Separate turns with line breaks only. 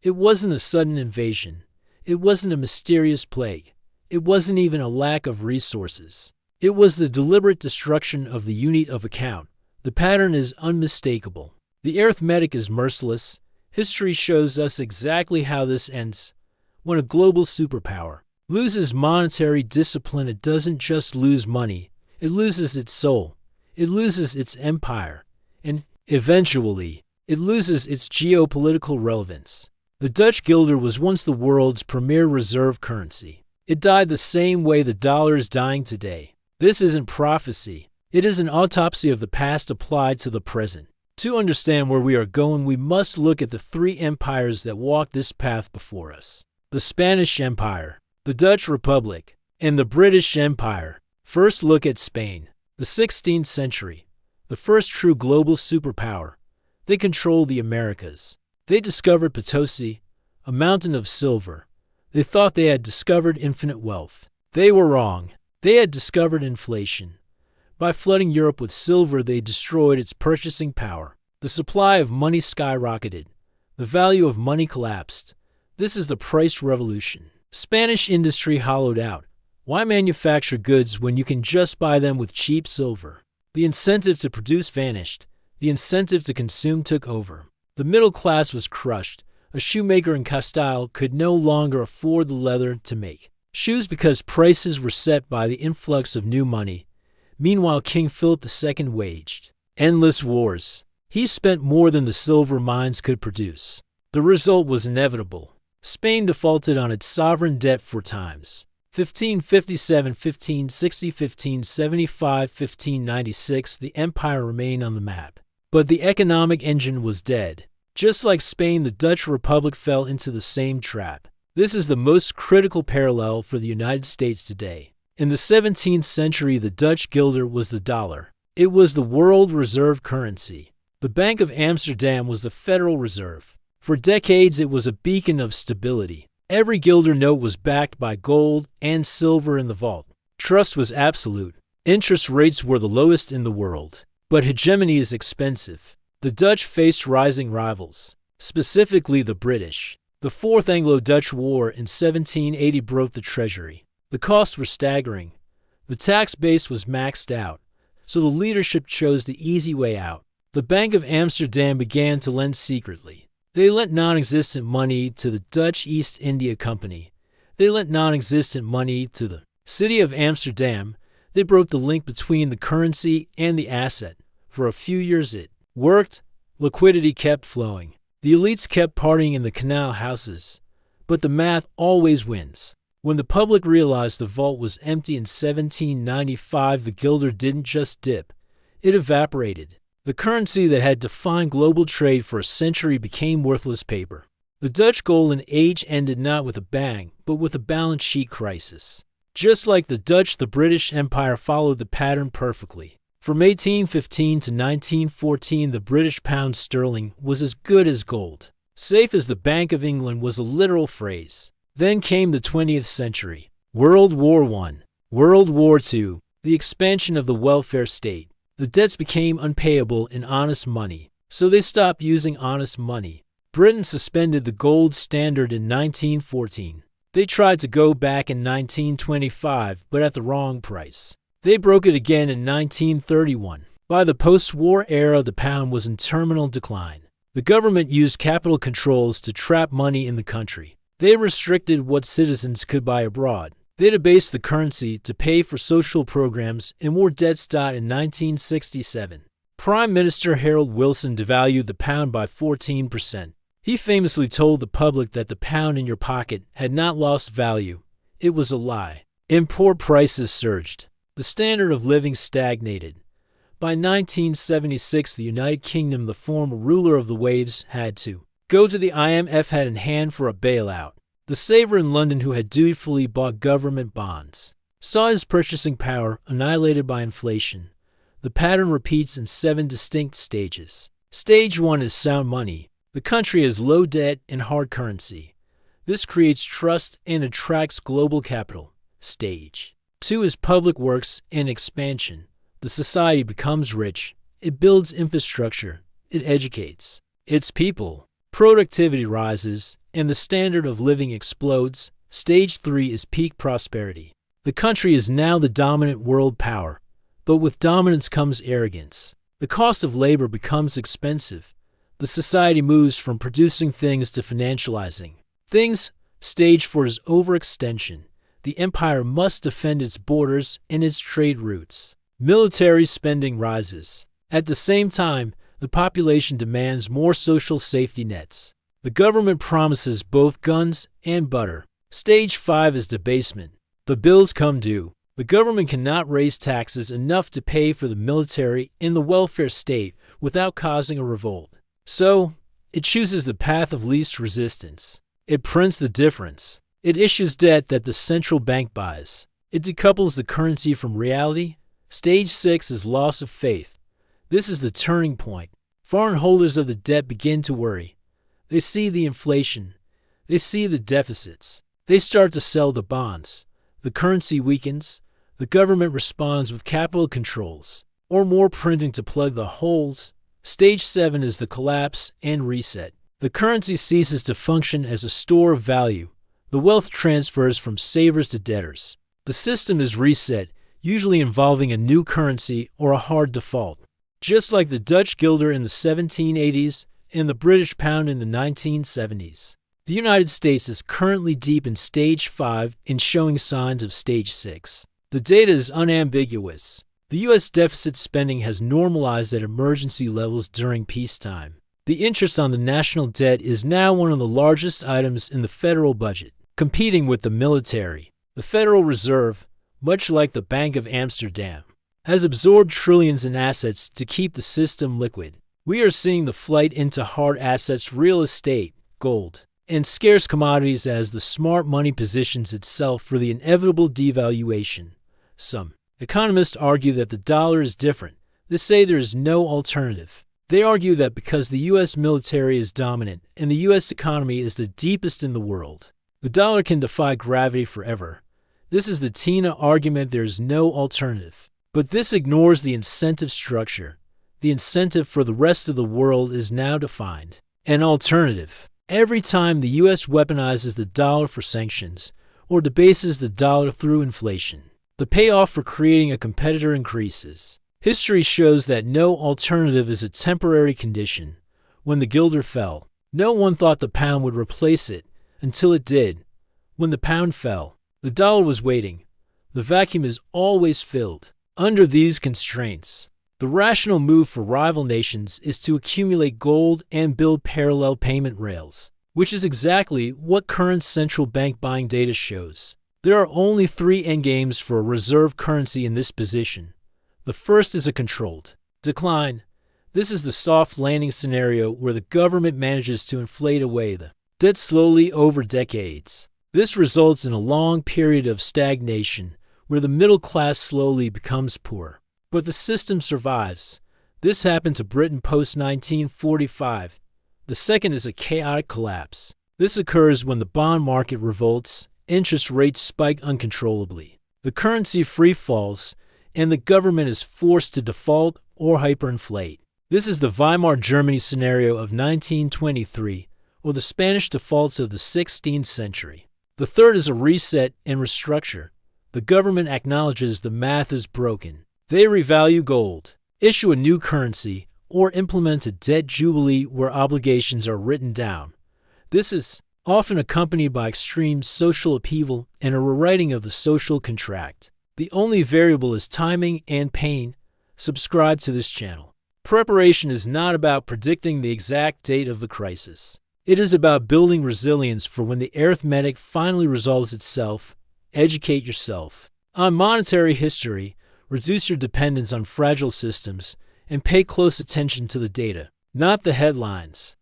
It wasn't a sudden invasion. It wasn't a mysterious plague. It wasn't even a lack of resources. It was the deliberate destruction of the unit of account. The pattern is unmistakable. The arithmetic is merciless. History shows us exactly how this ends. When a global superpower loses monetary discipline, it doesn't just lose money. It loses its soul. It loses its empire. And, eventually, it loses its geopolitical relevance. The Dutch guilder was once the world's premier reserve currency. It died the same way the dollar is dying today. This isn't prophecy. It is an autopsy of the past applied to the present. To understand where we are going, we must look at the three empires that walked this path before us: the Spanish Empire, the Dutch Republic, and the British Empire. First, look at Spain. The 16th century, the first true global superpower. They controlled the Americas. They discovered Potosi, a mountain of silver. They thought they had discovered infinite wealth. They were wrong. They had discovered inflation. By flooding Europe with silver, they destroyed its purchasing power. The supply of money skyrocketed. The value of money collapsed. This is the price revolution. Spanish industry hollowed out. Why manufacture goods when you can just buy them with cheap silver? The incentive to produce vanished. The incentive to consume took over. The middle class was crushed. A shoemaker in Castile could no longer afford the leather to make shoes because prices were set by the influx of new money. Meanwhile, King Philip II waged endless wars. He spent more than the silver mines could produce. The result was inevitable. Spain defaulted on its sovereign debt 4 times. 1557, 1560, 1575, 1596, the empire remained on the map. But the economic engine was dead. Just like Spain, the Dutch Republic fell into the same trap. This is the most critical parallel for the United States today. In the 17th century, the Dutch guilder was the dollar. It was the world reserve currency. The Bank of Amsterdam was the Federal Reserve. For decades, it was a beacon of stability. Every guilder note was backed by gold and silver in the vault. Trust was absolute. Interest rates were the lowest in the world. But hegemony is expensive. The Dutch faced rising rivals, specifically the British. The Fourth Anglo-Dutch War in 1780 broke the treasury. The costs were staggering. The tax base was maxed out, so the leadership chose the easy way out. The Bank of Amsterdam began to lend secretly. They lent non-existent money to the Dutch East India Company. They lent non-existent money to the city of Amsterdam. They broke the link between the currency and the asset. For a few years it worked. Liquidity kept flowing. The elites kept partying in the canal houses. But the math always wins. When the public realized the vault was empty in 1795, the guilder didn't just dip. It evaporated. The currency that had defined global trade for a century became worthless paper. The Dutch golden age ended not with a bang, but with a balance sheet crisis. Just like the Dutch, the British Empire followed the pattern perfectly. From 1815 to 1914, the British pound sterling was as good as gold. Safe as the Bank of England was a literal phrase. Then came the 20th century. World War I, World War II, the expansion of the welfare state. The debts became unpayable in honest money, so they stopped using honest money. Britain suspended the gold standard in 1914. They tried to go back in 1925, but at the wrong price. They broke it again in 1931. By the post-war era, the pound was in terminal decline. The government used capital controls to trap money in the country. They restricted what citizens could buy abroad. They debased the currency to pay for social programs and more debts. In 1967, Prime Minister Harold Wilson devalued the pound by 14%. He famously told the public that the pound in your pocket had not lost value. It was a lie. Import prices surged. The standard of living stagnated. By 1976, the United Kingdom, the former ruler of the waves, had to go to the IMF hat in hand for a bailout. The saver in London, who had dutifully bought government bonds, saw his purchasing power annihilated by inflation. The pattern repeats in 7 distinct stages. Stage 1 is sound money. The country has low debt and hard currency. This creates trust and attracts global capital. Stage 2 is public works and expansion. The society becomes rich. It builds infrastructure. It educates its people. Productivity rises, and the standard of living explodes. Stage 3 is peak prosperity. The country is now the dominant world power, but with dominance comes arrogance. The cost of labor becomes expensive. The society moves from producing things to financializing things. Stage 4 is overextension. The empire must defend its borders and its trade routes. Military spending rises. At the same time, the population demands more social safety nets. The government promises both guns and butter. Stage 5 is debasement. The bills come due. The government cannot raise taxes enough to pay for the military and the welfare state without causing a revolt. So, it chooses the path of least resistance. It prints the difference. It issues debt that the central bank buys. It decouples the currency from reality. Stage 6 is loss of faith. This is the turning point. Foreign holders of the debt begin to worry. They see the inflation. They see the deficits. They start to sell the bonds. The currency weakens. The government responds with capital controls, or more printing to plug the holes. Stage 7 is the collapse and reset. The currency ceases to function as a store of value. The wealth transfers from savers to debtors. The system is reset, usually involving a new currency or a hard default. Just like the Dutch guilder in the 1780s and the British pound in the 1970s. The United States is currently deep in Stage 5 and showing signs of Stage 6. The data is unambiguous. The U.S. deficit spending has normalized at emergency levels during peacetime. The interest on the national debt is now one of the largest items in the federal budget, competing with the military. The Federal Reserve, much like the Bank of Amsterdam, has absorbed trillions in assets to keep the system liquid. We are seeing the flight into hard assets, real estate, gold, and scarce commodities as the smart money positions itself for the inevitable devaluation. Some economists argue that the dollar is different. They say there is no alternative. They argue that because the U.S. military is dominant and the U.S. economy is the deepest in the world, the dollar can defy gravity forever. This is the Tina argument: there is no alternative. But this ignores the incentive structure. The incentive for the rest of the world is now defined. An alternative. Every time the U.S. weaponizes the dollar for sanctions or debases the dollar through inflation, the payoff for creating a competitor increases. History shows that no alternative is a temporary condition. When the guilder fell, no one thought the pound would replace it until it did. When the pound fell, the dollar was waiting. The vacuum is always filled. Under these constraints, the rational move for rival nations is to accumulate gold and build parallel payment rails, which is exactly what current central bank buying data shows. There are only 3 endgames for a reserve currency in this position. The first is a controlled decline. This is the soft landing scenario where the government manages to inflate away the debt slowly over decades. This results in a long period of stagnation where the middle class slowly becomes poor. But the system survives. This happened to Britain post-1945. The second is a chaotic collapse. This occurs when the bond market revolts, interest rates spike uncontrollably, the currency free falls, and the government is forced to default or hyperinflate. This is the Weimar Germany scenario of 1923, or the Spanish defaults of the 16th century. The third is a reset and restructure. The government acknowledges the math is broken. They revalue gold, issue a new currency, or implement a debt jubilee where obligations are written down. This is often accompanied by extreme social upheaval and a rewriting of the social contract. The only variable is timing and pain. Subscribe to this channel. Preparation is not about predicting the exact date of the crisis. It is about building resilience for when the arithmetic finally resolves itself. Educate yourself on monetary history, reduce your dependence on fragile systems, and pay close attention to the data, not the headlines.